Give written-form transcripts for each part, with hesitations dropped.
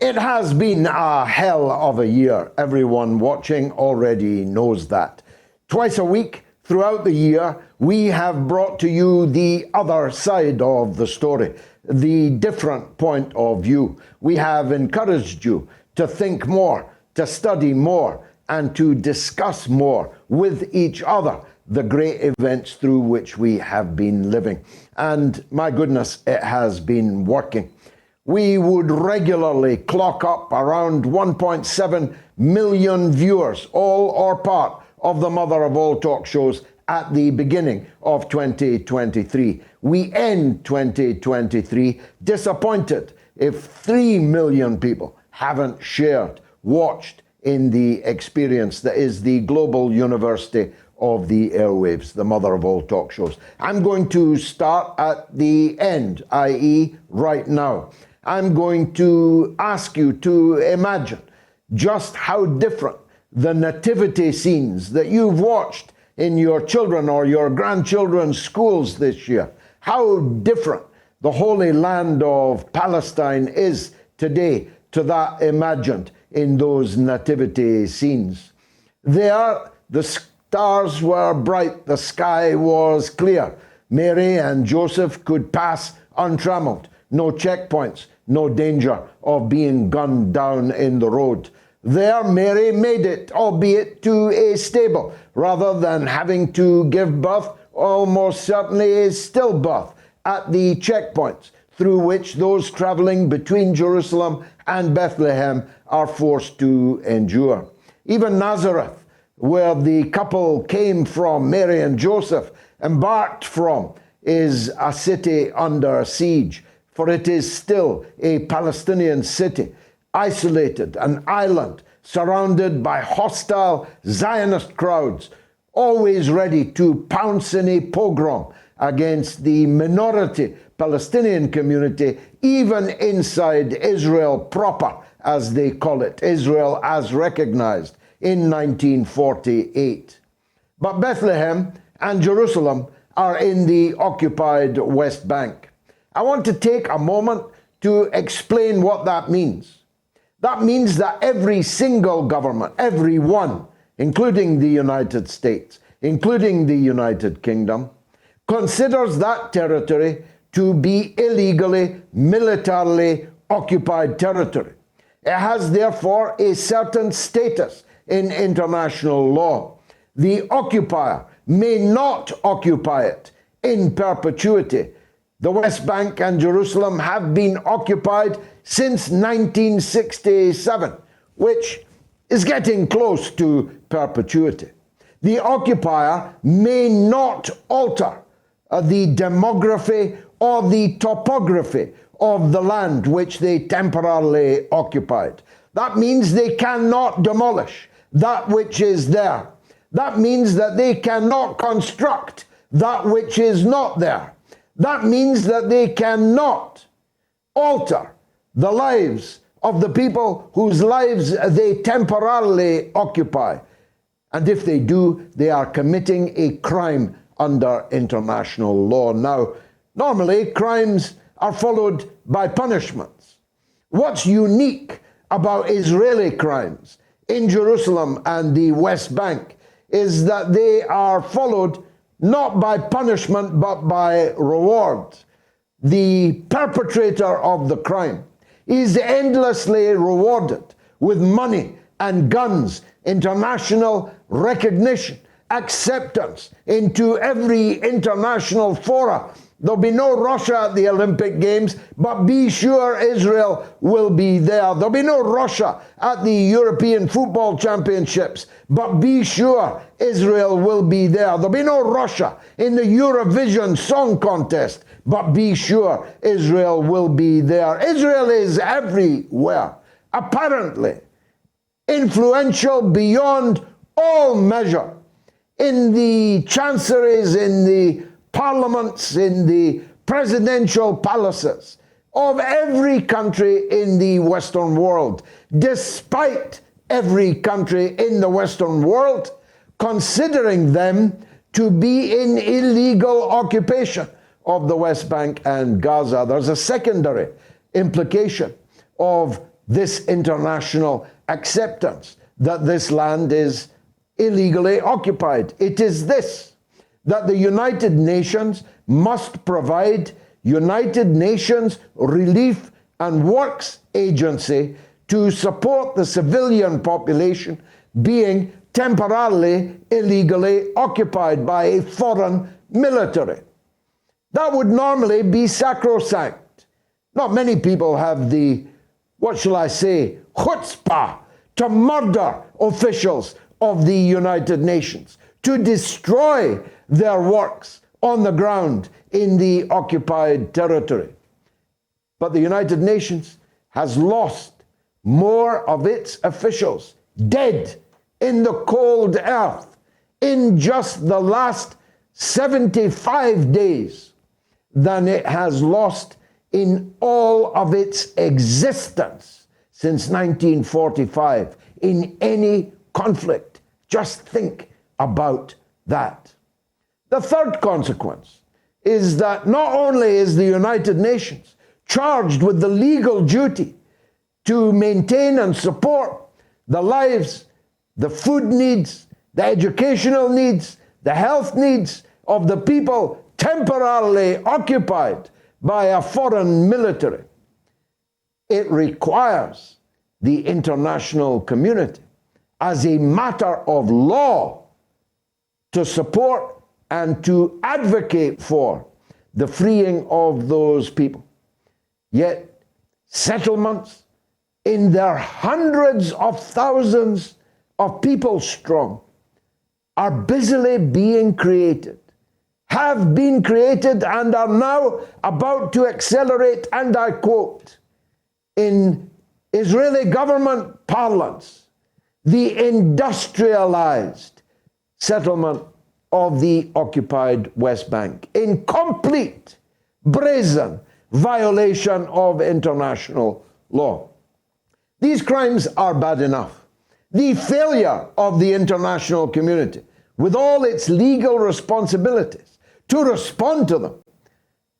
It has been a hell of a year. Everyone watching already knows that. Twice a week throughout the year, we have brought to you the other side of the story, the different point of view. We have encouraged you to think more, to study more, and to discuss more with each other the great events through which we have been living. And my goodness, it has been working. We would regularly clock up around 1.7 million viewers, all or part of the mother of all talk shows at the beginning of 2023. We end 2023 disappointed if 3 million people haven't shared, watched in the experience that is the global university of the airwaves, the mother of all talk shows. I'm going to start at the end, i.e. right now. I'm going to ask you to imagine just how different the nativity scenes that you've watched in your children or your grandchildren's schools this year, how different the Holy Land of Palestine is today to that imagined in those nativity scenes. There, the stars were bright, the sky was clear. Mary and Joseph could pass untrammeled. No checkpoints, no danger of being gunned down in the road. There, Mary made it, albeit to a stable, rather than having to give birth, almost certainly a stillbirth, at the checkpoints through which those traveling between Jerusalem and Bethlehem are forced to endure. Even Nazareth, where the couple came from, Mary and Joseph, embarked from, is a city under siege. For it is still a Palestinian city, isolated, an island, surrounded by hostile Zionist crowds, always ready to pounce in a pogrom against the minority Palestinian community, even inside Israel proper, as they call it, Israel as recognized in 1948. But Bethlehem and Jerusalem are in the occupied West Bank. I want to take a moment to explain what that means. That means that every single government, every one, including the United States, including the United Kingdom, considers that territory to be illegally, militarily occupied territory. It has therefore a certain status in international law. The occupier may not occupy it in perpetuity. The West Bank and Jerusalem have been occupied since 1967, which is getting close to perpetuity. The occupier may not alter the demography or the topography of the land which they temporarily occupied. That means they cannot demolish that which is there. That means that they cannot construct that which is not there. That means that they cannot alter the lives of the people whose lives they temporarily occupy. And if they do, they are committing a crime under international law. Now, normally crimes are followed by punishments. What's unique about Israeli crimes in Jerusalem and the West Bank is that they are followed not by punishment, but by reward. The perpetrator of the crime is endlessly rewarded with money and guns, international recognition, acceptance into every international fora. There'll be no Russia at the Olympic Games, but be sure Israel will be there. There'll be no Russia at the European Football Championships, but be sure Israel will be there. There'll be no Russia in the Eurovision Song Contest, but be sure Israel will be there. Israel is everywhere, apparently influential beyond all measure, in the chanceries, in the parliaments, in the presidential palaces of every country in the Western world, despite every country in the Western world considering them to be in illegal occupation of the West Bank and Gaza. There's a secondary implication of this international acceptance that this land is illegally occupied. It is this, that the United Nations must provide United Nations Relief and Works Agency to support the civilian population being temporarily illegally occupied by a foreign military. That would normally be sacrosanct. Not many people have the, what shall I say, chutzpah to murder officials of the United Nations, to destroy their works on the ground in the occupied territory. But the United Nations has lost more of its officials dead in the cold earth in just the last 75 days than it has lost in all of its existence since 1945 in any conflict. Just think about that. The third consequence is that not only is the United Nations charged with the legal duty to maintain and support the lives, the food needs, the educational needs, the health needs of the people temporarily occupied by a foreign military, it requires the international community as a matter of law to support and to advocate for the freeing of those people. Yet settlements in their hundreds of thousands of people strong are busily being created, have been created, and are now about to accelerate, and I quote, in Israeli government parlance, the industrialized settlement of the occupied West Bank, in complete, brazen violation of international law. These crimes are bad enough. The failure of the international community, with all its legal responsibilities, to respond to them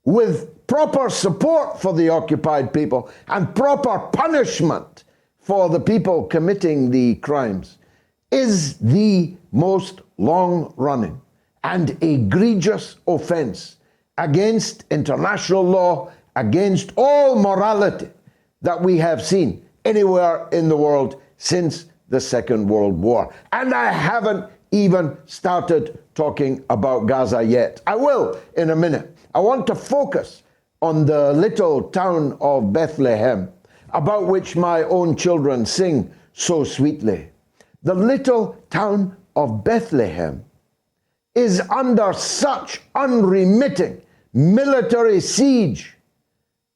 with proper support for the occupied people and proper punishment for the people committing the crimes, is the most long-running and egregious offense against international law, against all morality that we have seen anywhere in the world since the Second World War. And I haven't even started talking about Gaza yet. I will in a minute. I want to focus on the little town of Bethlehem, about which my own children sing so sweetly. The little town of Bethlehem is under such unremitting military siege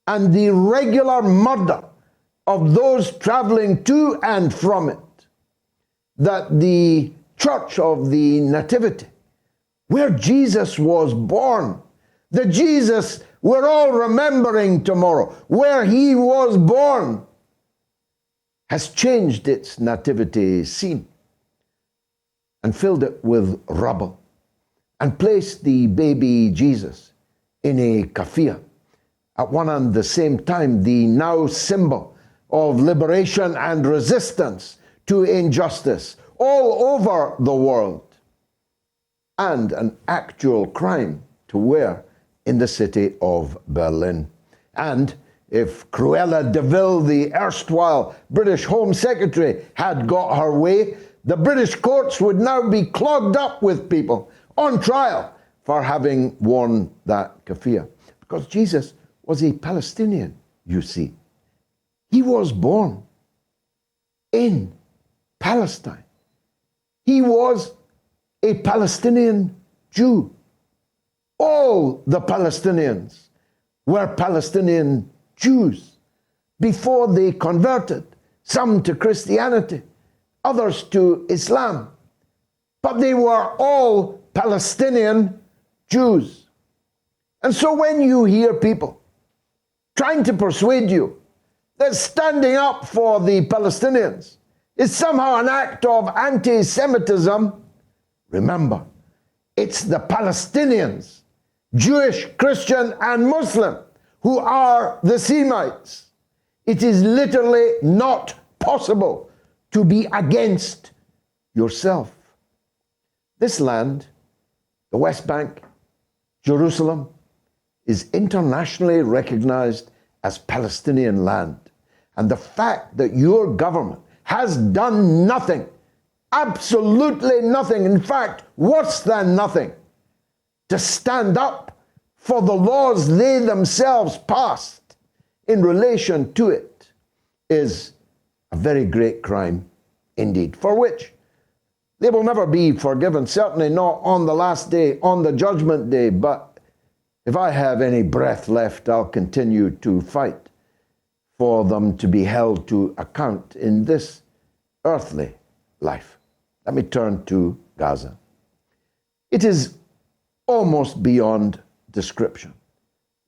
and the regular murder of those traveling to and from it, that the Church of the Nativity, where Jesus was born, the Jesus we're all remembering tomorrow, where he was born, has changed its nativity scene and filled it with rubble and placed the baby Jesus in a kafir. At one and the same time, the now symbol of liberation and resistance to injustice all over the world, and an actual crime to wear in the city of Berlin. And if Cruella de Vil, the erstwhile British Home Secretary, had got her way, the British courts would now be clogged up with people on trial for having worn that kafir. Because Jesus was a Palestinian, you see. He was born in Palestine. He was a Palestinian Jew. All the Palestinians were Palestinian Jews before they converted, some to Christianity, others to Islam. But they were all Palestinian Jews. And so when you hear people trying to persuade you that standing up for the Palestinians is somehow an act of anti-Semitism, remember, it's the Palestinians, Jewish, Christian, and Muslim, who are the Semites. It is literally not possible to be against yourself. This land, the West Bank, Jerusalem, is internationally recognized as Palestinian land. And the fact that your government has done nothing, absolutely nothing, in fact, worse than nothing, to stand up for the laws they themselves passed in relation to it, is a very great crime indeed, for which they will never be forgiven, certainly not on the last day, on the judgment day. But if I have any breath left, I'll continue to fight for them to be held to account in this earthly life. Let me turn to Gaza. It is almost beyond description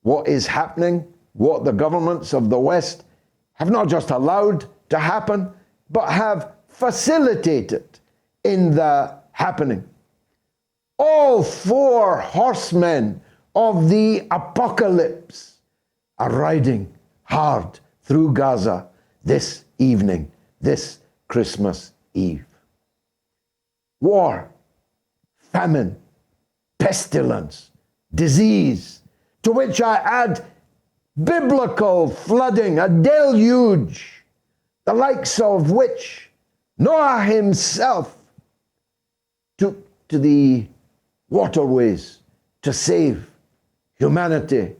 what is happening, what the governments of the West have not just allowed to happen, but have facilitated in the happening. All four horsemen of the apocalypse are riding hard through Gaza this evening, this Christmas Eve. War, famine, pestilence, disease, to which I add biblical flooding, a deluge, the likes of which Noah himself took to the waterways to save humanity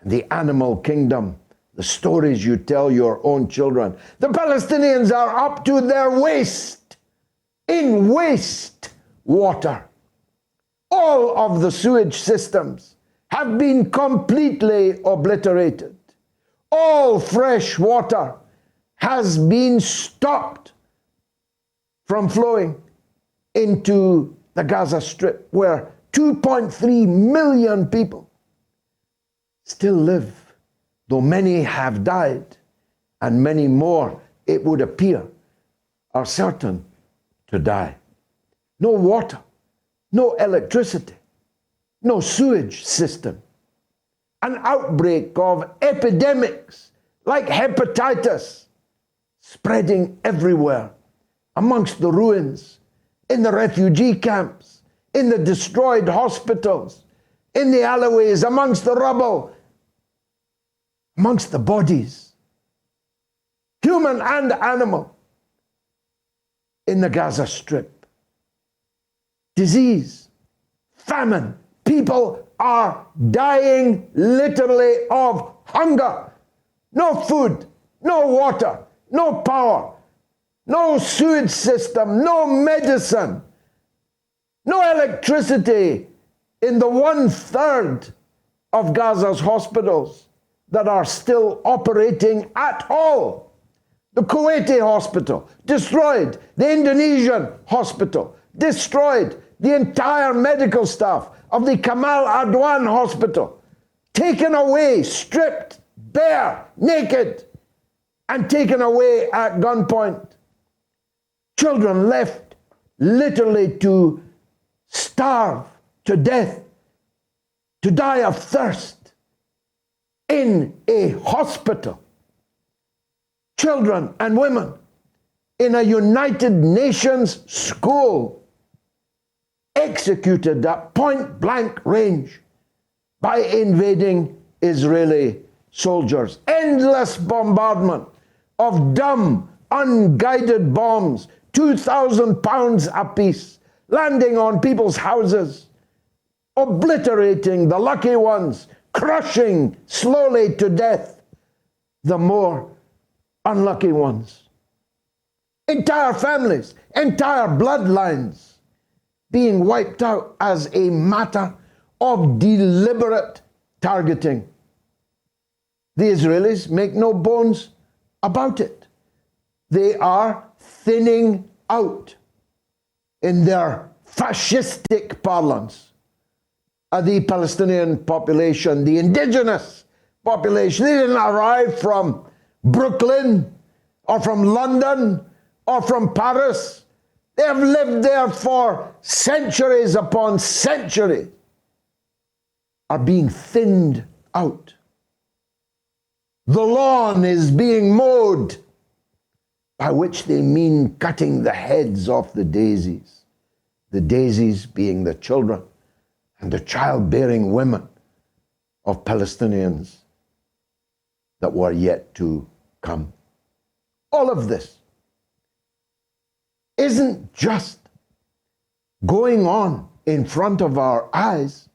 and the animal kingdom. The stories you tell your own children. The Palestinians are up to their waist in waste water. All of the sewage systems have been completely obliterated. All fresh water has been stopped from flowing into the Gaza Strip, where 2.3 million people still live, though many have died, and many more, it would appear, are certain to die. No water, no electricity, no sewage system. An outbreak of epidemics like hepatitis spreading everywhere, amongst the ruins, in the refugee camps, in the destroyed hospitals, in the alleyways, amongst the rubble, amongst the bodies, human and animal, in the Gaza Strip. Disease, famine, people are dying literally of hunger. No food, no water, no power, no sewage system, no medicine, no electricity in the 1/3 of Gaza's hospitals that are still operating at all. The Kuwaiti hospital, destroyed. The Indonesian hospital, destroyed. The entire medical staff of the Kamal Adwan hospital, taken away, stripped, bare, naked, and taken away at gunpoint. Children left literally to starve to death, to die of thirst in a hospital. Children and women in a United Nations school executed at point blank range by invading Israeli soldiers. Endless bombardment of dumb, unguided bombs, 2,000 pounds apiece, landing on people's houses, obliterating the lucky ones, crushing slowly to death the more unlucky ones. Entire families, entire bloodlines being wiped out as a matter of deliberate targeting. The Israelis make no bones about it. They are thinning out, in their fascistic parlance, the Palestinian population, the indigenous population. They didn't arrive from Brooklyn or from London or from Paris. They have lived there for centuries upon centuries, are being thinned out. The lawn is being mowed, by which they mean cutting the heads off the daisies being the children and the childbearing women of Palestinians that were yet to come. All of this isn't just going on in front of our eyes.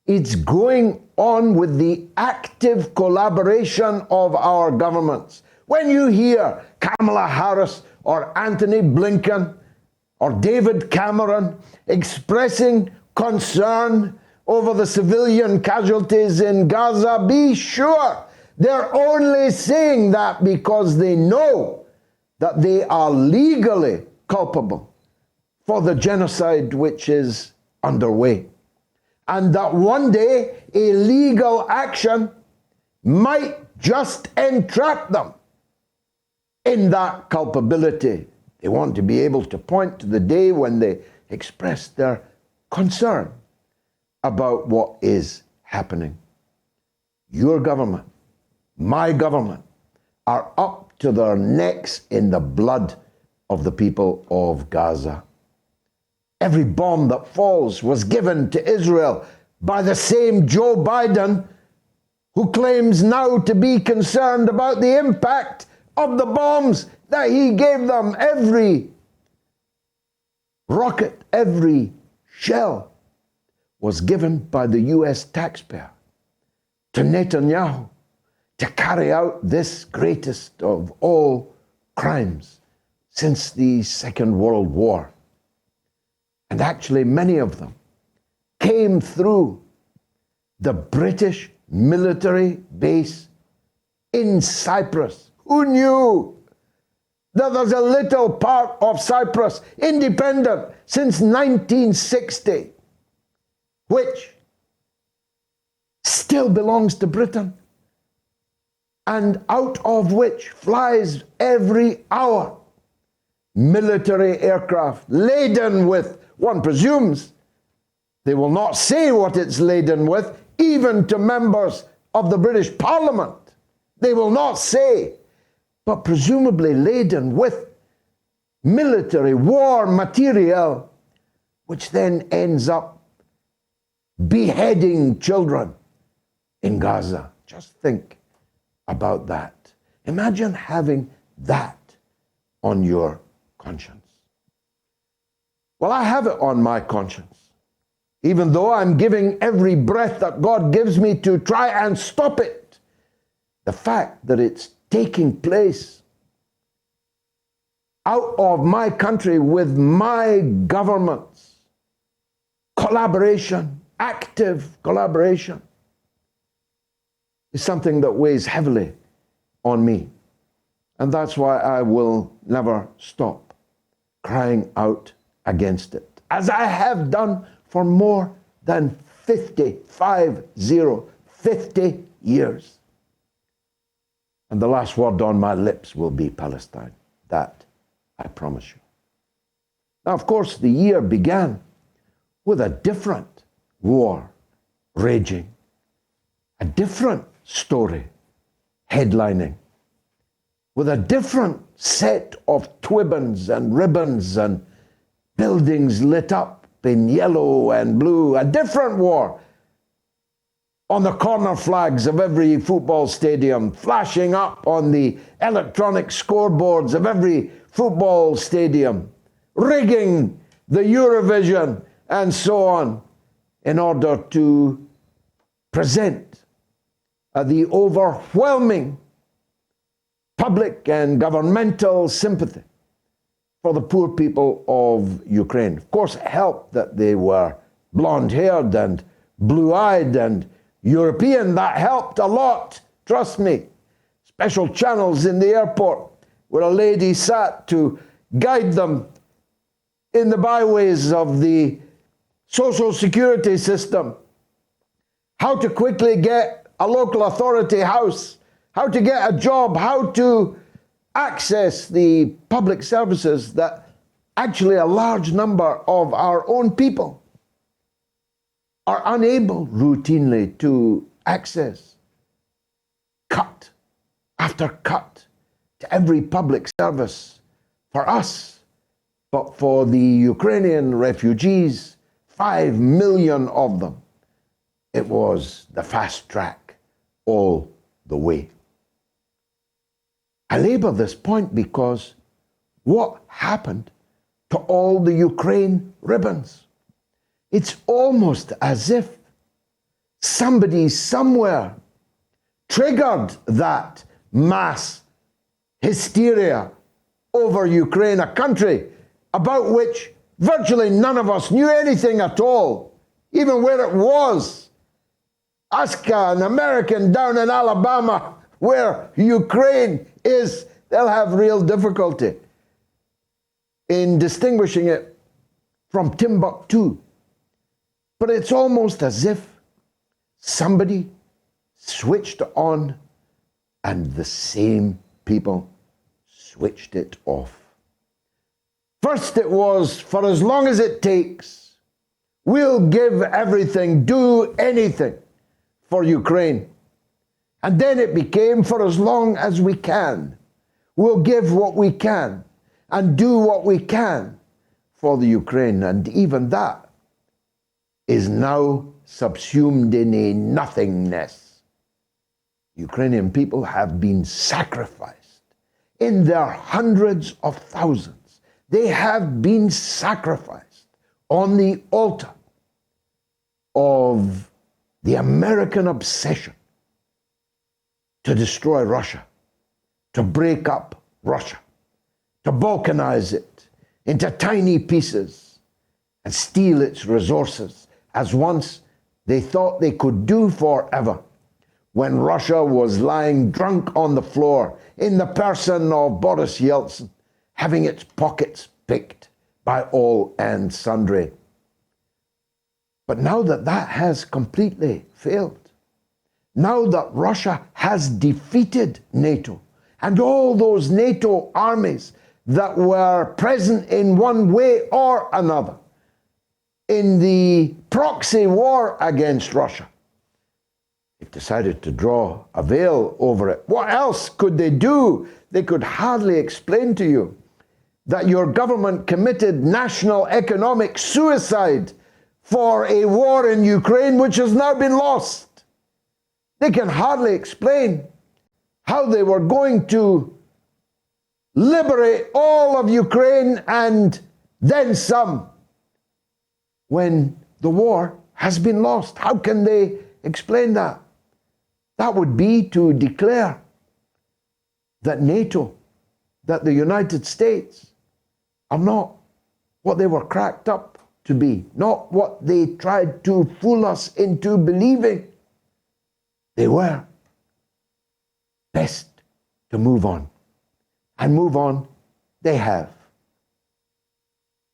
It's going on with the active collaboration of our governments. When you hear Kamala Harris or Anthony Blinken or David Cameron expressing concern over the civilian casualties in Gaza, be sure they're only saying that because they know that they are legally culpable for the genocide which is underway. And that one day a legal action might just entrap them in that culpability. They want to be able to point to the day when they express their concern about what is happening. Your government, my government, are up to their necks in the blood of the people of Gaza. Every bomb that falls was given to Israel by the same Joe Biden who claims now to be concerned about the impact of the bombs that he gave them. Every rocket, every shell was given by the US taxpayer to Netanyahu to carry out this greatest of all crimes since the Second World War. And actually, many of them came through the British military base in Cyprus. Who knew that there's a little part of Cyprus, independent since 1960, which still belongs to Britain, and out of which flies every hour military aircraft laden with, one presumes, they will not say what it's laden with, even to members of the British Parliament. They will not say, but presumably laden with military war material, which then ends up beheading children in Gaza. Just think about that. Imagine having that on your conscience. Well, I have it on my conscience, even though I'm giving every breath that God gives me to try and stop it. The fact that it's taking place out of my country with my government's collaboration, active collaboration, is something that weighs heavily on me. And that's why I will never stop crying out against it, as I have done for more than 50 years. And the last word on my lips will be Palestine. That I promise you. Now, of course, the year began with a different war raging, a different story headlining, with a different set of twibbons and ribbons and buildings lit up in yellow and blue, a different war on the corner flags of every football stadium, flashing up on the electronic scoreboards of every football stadium, rigging the Eurovision and so on, in order to present the overwhelming public and governmental sympathy for the poor people of Ukraine. Of course, it helped that they were blonde-haired and blue-eyed and European. That helped a lot, trust me. Special channels in the airport where a lady sat to guide them in the byways of the social security system, how to quickly get a local authority house, how to get a job, how to access the public services that actually a large number of our own people are unable routinely to access. Cut after cut to every public service for us, but for the Ukrainian refugees, 5 million of them, it was the fast track all the way. I labor this point because what happened to all the Ukraine ribbons? It's almost as if somebody somewhere triggered that mass hysteria over Ukraine, a country about which virtually none of us knew anything at all, even where it was. Ask an American down in Alabama where Ukraine is, they'll have real difficulty in distinguishing it from Timbuktu. But it's almost as if somebody switched on and the same people switched it off. First it was, for as long as it takes, we'll give everything, do anything for Ukraine. And then it became, for as long as we can, we'll give what we can and do what we can for the Ukraine. And even that is now subsumed in a nothingness. Ukrainian people have been sacrificed in their hundreds of thousands. They have been sacrificed on the altar of the American obsession to destroy Russia, to break up Russia, to balkanize it into tiny pieces and steal its resources, as once they thought they could do forever, when Russia was lying drunk on the floor in the person of Boris Yeltsin, having its pockets picked by all and sundry. But now that that has completely failed, now that Russia has defeated NATO, and all those NATO armies that were present in one way or another in the proxy war against Russia, they've decided to draw a veil over it. What else could they do? They could hardly explain to you that your government committed national economic suicide for a war in Ukraine which has now been lost. They can hardly explain how they were going to liberate all of Ukraine and then some when the war has been lost. How can they explain that? That would be to declare that NATO, that the United States are not what they were cracked up to be, not what they tried to fool us into believing they were. Best to move on. And move on they have.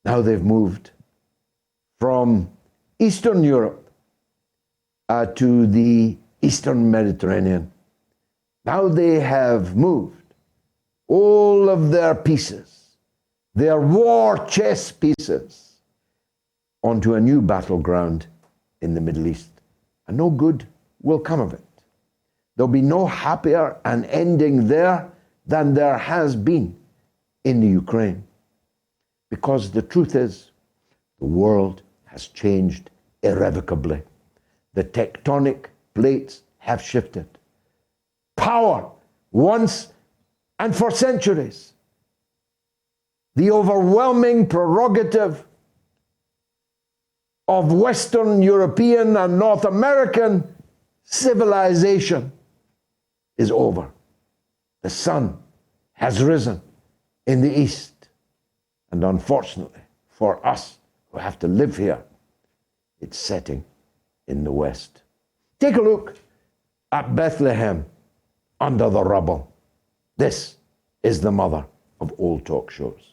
Now they've moved from Eastern Europe to the Eastern Mediterranean. Now they have moved all of their pieces, their war chess pieces, onto a new battleground in the Middle East. And no good will come of it. There'll be no happier an ending there than there has been in the Ukraine. Because the truth is, the world has changed irrevocably. The tectonic plates have shifted. Power, once and for centuries, the overwhelming prerogative of Western European and North American civilization, is over. The sun has risen in the east. And unfortunately for us who have to live here, it's setting in the west. Take a look at Bethlehem under the rubble. This is the mother of all talk shows.